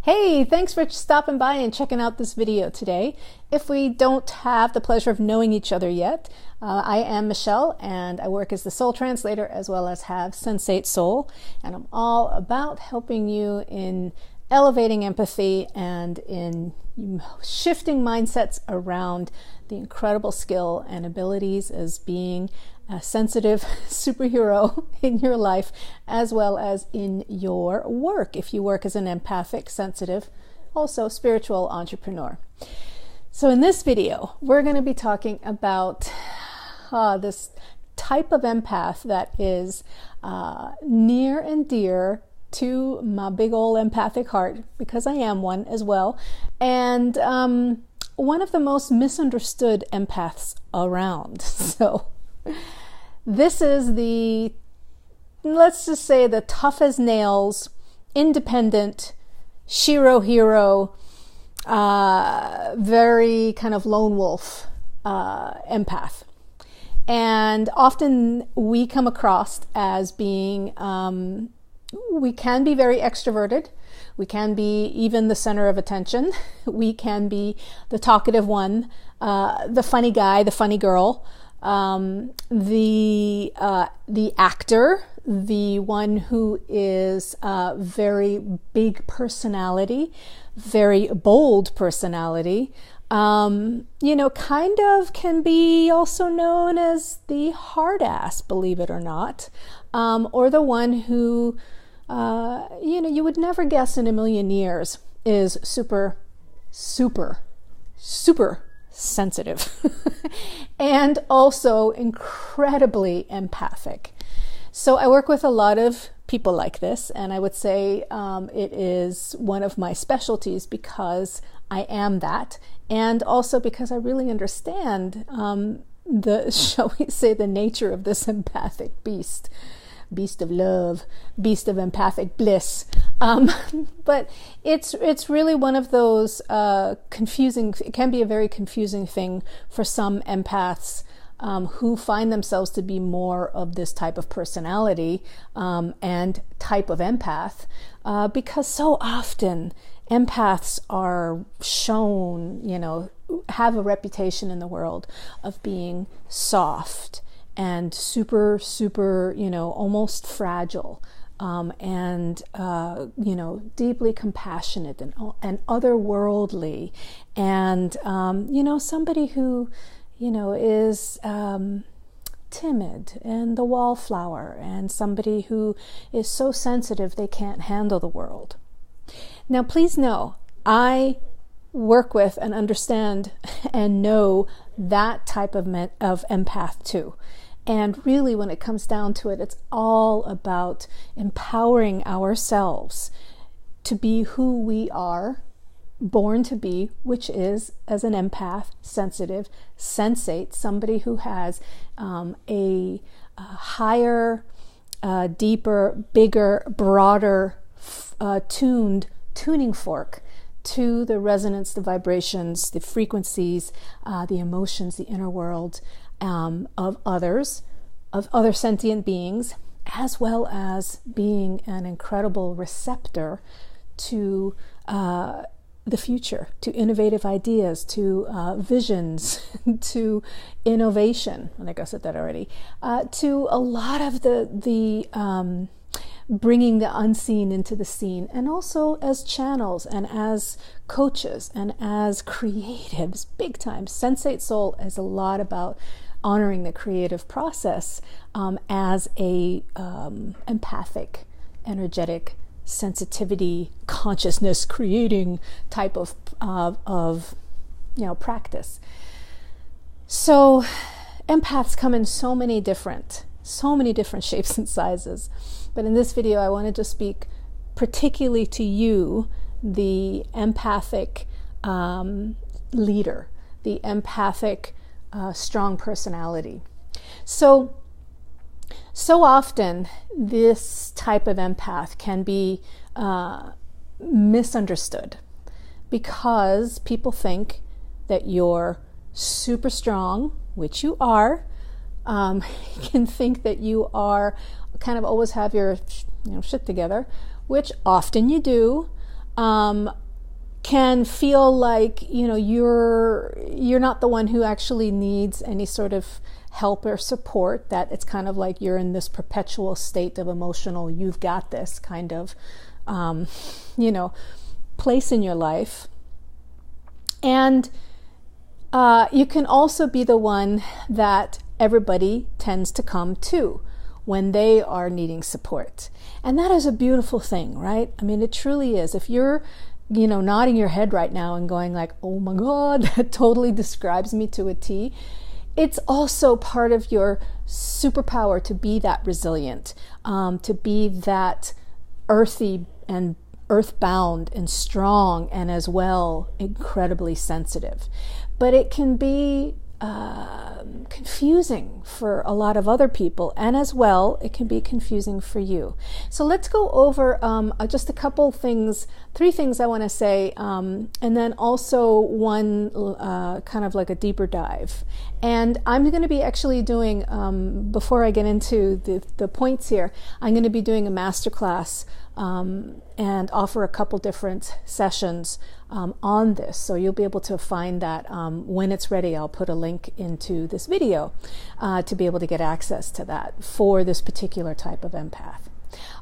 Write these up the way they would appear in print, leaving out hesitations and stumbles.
Hey, thanks for stopping by and checking out this video today. If we don't have the pleasure of knowing each other yet, I am Michelle and I work as the soul translator as well as have Sensate Soul, and I'm all about helping you in elevating empathy and in shifting mindsets around the incredible skill and abilities as being a sensitive superhero in your life as well as in your work if you work as an empathic, sensitive, also spiritual entrepreneur. So in this video, we're going to be talking about this type of empath that is near and dear to my big old empathic heart, because I am one as well, and one of the most misunderstood empaths around. So this is the, let's just say, the tough as nails, independent, Shiro hero, very kind of lone wolf empath. And often we come across as being, we can be very extroverted. We can be even the center of attention. We can be the talkative one, the funny guy, the funny girl, the actor, the one who is very big personality, very bold personality. Kind of can be also known as the hard ass, believe it or not, or the one who you would never guess in a million years is super sensitive and also incredibly empathic. So I work with a lot of people like this, and I would say it is one of my specialties because I am that, and also because I really understand shall we say, the nature of this empathic beast of love, beast of empathic bliss. But it's really one of those confusing, it can be a very confusing thing for some empaths who find themselves to be more of this type of personality and type of empath, because so often empaths are shown, have a reputation in the world of being soft and super, almost fragile, and deeply compassionate and otherworldly, and somebody who is timid and the wallflower, and somebody who is so sensitive they can't handle the world. Now, please know, I work with and understand and know that type of empath too. And really, when it comes down to it, it's all about empowering ourselves to be who we are born to be, which is, as an empath, sensitive, sensate, somebody who has a higher, deeper, bigger, broader, tuning fork to the resonance, the vibrations, the frequencies, the emotions, the inner world of others, of other sentient beings, as well as being an incredible receptor to the future, to innovative ideas, to visions, to innovation. I think I said that already. To a lot of the bringing the unseen into the seen, and also as channels and as coaches and as creatives, big time. Sensate Soul is a lot about honoring the creative process as a empathic, energetic, sensitivity, consciousness creating type of practice. So empaths come in so many different shapes and sizes. But in this video, I wanted to speak particularly to you, the empathic leader, the empathic strong personality. So often this type of empath can be misunderstood because people think that you're super strong, which you are. Can think that you are kind of always have your shit together, which often you do. can feel like, you're not the one who actually needs any sort of help or support, that it's kind of like you're in this perpetual state of emotional, you've got this kind of, place in your life. And you can also be the one that everybody tends to come to when they are needing support. And that is a beautiful thing, right? I mean, it truly is. If you're, nodding your head right now and going like, oh my God, that totally describes me to a T. It's also part of your superpower to be that resilient, to be that earthy and earthbound and strong, and as well incredibly sensitive. But it can be confusing for a lot of other people, and as well it can be confusing for you. So let's go over just a couple things, 3 things I want to say, and then also one kind of like a deeper dive. And I'm going to be actually doing, before I get into the points here, I'm going to be doing a masterclass and offer a couple different sessions on this. So you'll be able to find that when it's ready. I'll put a link into this video to be able to get access to that for this particular type of empath.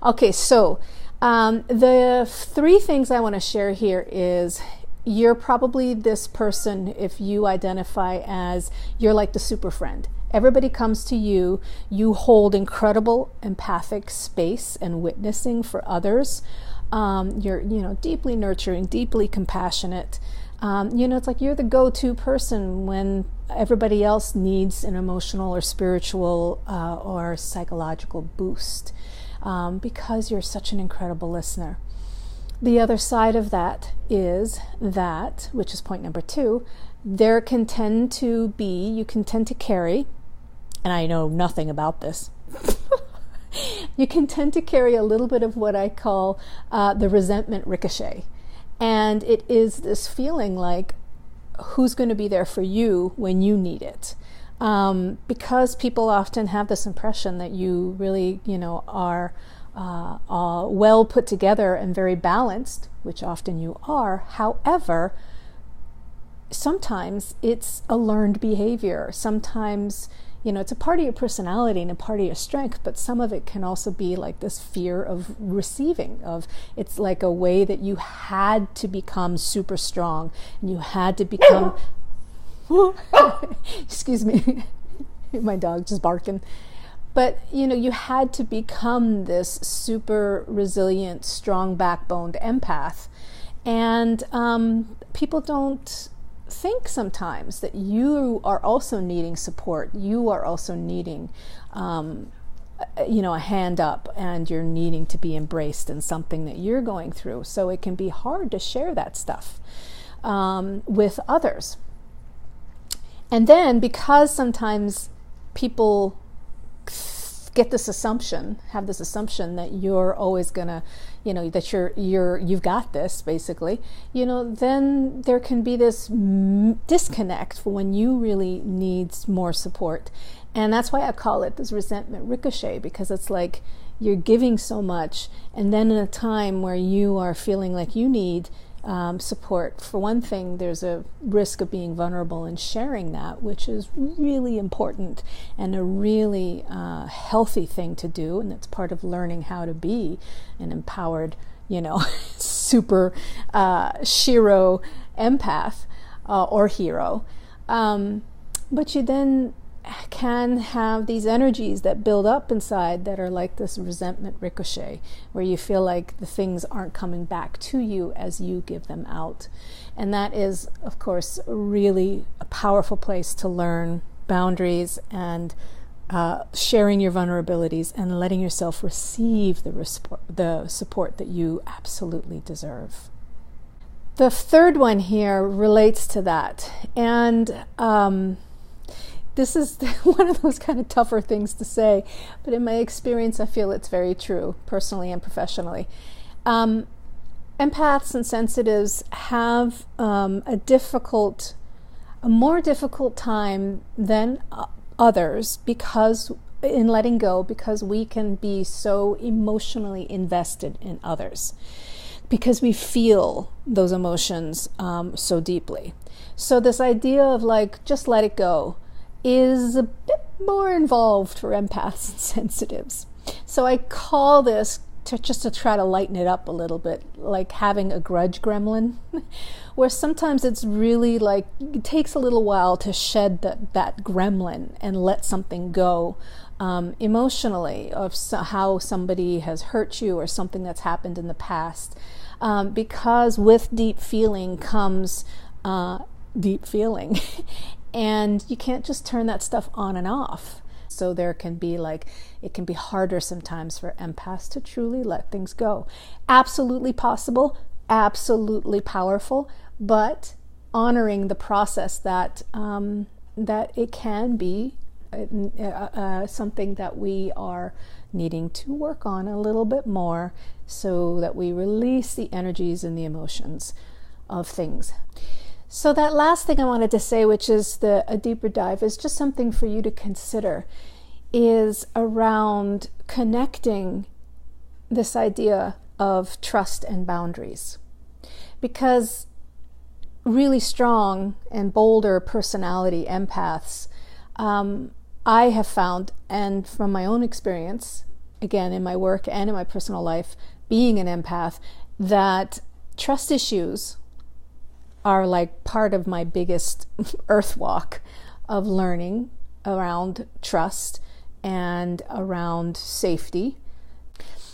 Okay, so the 3 things I want to share here is, you're probably this person if you identify as you're like the super friend. Everybody comes to you. You hold incredible empathic space and witnessing for others. You're, deeply nurturing, deeply compassionate. It's like you're the go-to person when everybody else needs an emotional or spiritual or psychological boost, because you're such an incredible listener. The other side of that is that, which is point number 2, you can tend to carry, and I know nothing about this, you can tend to carry a little bit of what I call the resentment ricochet. And it is this feeling like, who's going to be there for you when you need it? Because people often have this impression that you really, are well put together and very balanced, which often you are. However, sometimes it's a learned behavior. Sometimes, it's a part of your personality and a part of your strength, but some of it can also be like this fear of receiving, it's like a way that you had to become super strong, and you had to become, excuse me, my dog just barking. But, you had to become this super resilient, strong backboned empath. And people don't think sometimes that you are also needing support. You are also needing, a hand up, and you're needing to be embraced in something that you're going through. So it can be hard to share that stuff with others. And then, because sometimes people have this assumption that you're always gonna, that you've got this, basically, then there can be this disconnect for when you really need more support. And that's why I call it this resentment ricochet, because it's like you're giving so much, and then in a time where you are feeling like you need support, for one thing, there's a risk of being vulnerable and sharing that, which is really important and a really healthy thing to do, and it's part of learning how to be an empowered, super shiro empath or hero. But you then can have these energies that build up inside that are like this resentment ricochet, where you feel like the things aren't coming back to you as you give them out. And that is, of course, really a powerful place to learn boundaries and sharing your vulnerabilities and letting yourself receive the support that you absolutely deserve. The third one here relates to that. And this is one of those kind of tougher things to say, but in my experience, I feel it's very true, personally and professionally. Empaths and sensitives have a more difficult time than others in letting go, because we can be so emotionally invested in others. because we feel those emotions so deeply. So this idea of like, just let it go is a bit more involved for empaths and sensitives. So I call this, just to try to lighten it up a little bit, like having a grudge gremlin, where sometimes it's really like, it takes a little while to shed that gremlin and let something go emotionally, of how somebody has hurt you or something that's happened in the past. Because with deep feeling comes deep feeling. And you can't just turn that stuff on and off. So there can be it can be harder sometimes for empaths to truly let things go. Absolutely possible, absolutely powerful, but honoring the process that it can be something that we are needing to work on a little bit more, so that we release the energies and the emotions of things. So that last thing I wanted to say, which is a deeper dive, is just something for you to consider, is around connecting this idea of trust and boundaries. Because really strong and bolder personality empaths, I have found, and from my own experience, again, in my work and in my personal life, being an empath, that trust issues are like part of my biggest earth walk of learning around trust and around safety.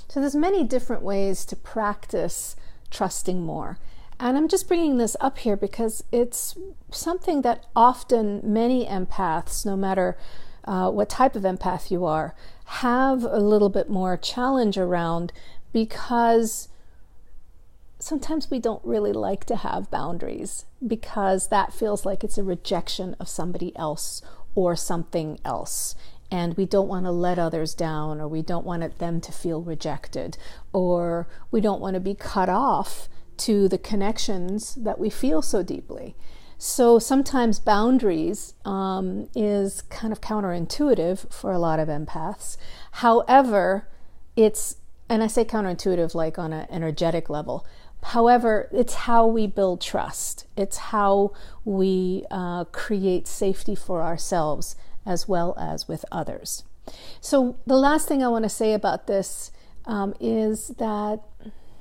So there's many different ways to practice trusting more. And I'm just bringing this up here because it's something that often many empaths, no matter what type of empath you are, have a little bit more challenge around, because sometimes we don't really like to have boundaries, because that feels like it's a rejection of somebody else or something else. And we don't want to let others down, or we don't want them to feel rejected, or we don't want to be cut off to the connections that we feel so deeply. So sometimes boundaries is kind of counterintuitive for a lot of empaths. However, and I say counterintuitive like on an energetic level. However, it's how we build trust. It's how we create safety for ourselves as well as with others. So the last thing I want to say about this is that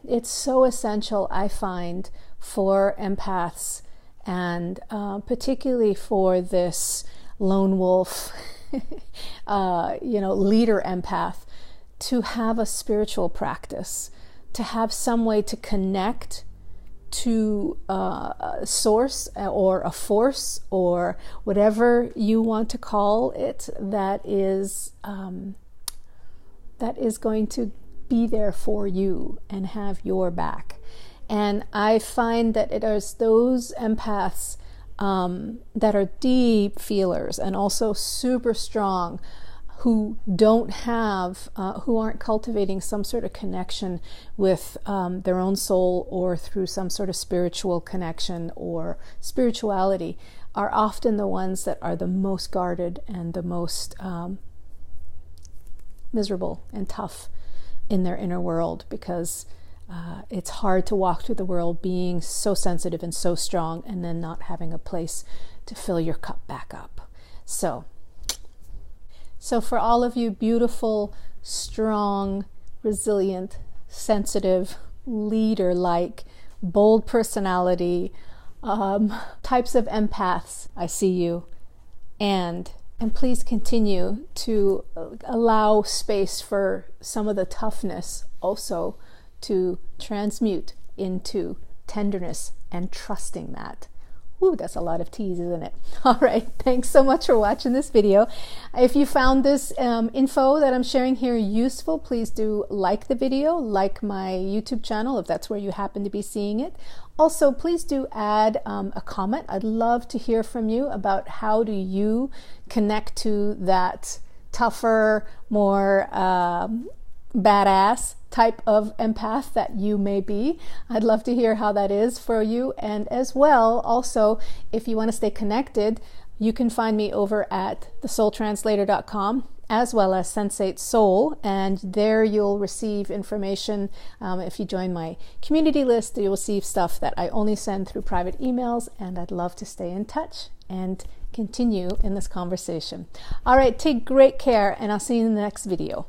it's so essential, I find, for empaths, and particularly for this lone wolf, leader empath, to have a spiritual practice, to have some way to connect to a source or a force or whatever you want to call it, that is going to be there for you and have your back. And I find that it is those empaths that are deep feelers and also super strong, who don't have, who aren't cultivating some sort of connection with their own soul, or through some sort of spiritual connection or spirituality, are often the ones that are the most guarded and the most miserable and tough in their inner world, because it's hard to walk through the world being so sensitive and so strong and then not having a place to fill your cup back up. So for all of you beautiful, strong, resilient, sensitive, leader-like, bold personality types of empaths, I see you. And please continue to allow space for some of the toughness also to transmute into tenderness and trusting that. Ooh, that's a lot of T's, isn't it? All right, thanks so much for watching this video. If you found this info that I'm sharing here useful, please do like the video, like my YouTube channel if that's where you happen to be seeing it. Also, please do add a comment. I'd love to hear from you about how do you connect to that tougher, more badass type of empath that you may be. I'd love to hear how that is for you. And as well, also, if you want to stay connected, you can find me over at thesoultranslator.com as well as Sensate Soul, and there you'll receive information. If you join my community list, you'll receive stuff that I only send through private emails, and I'd love to stay in touch and continue in this conversation. All right, take great care, and I'll see you in the next video.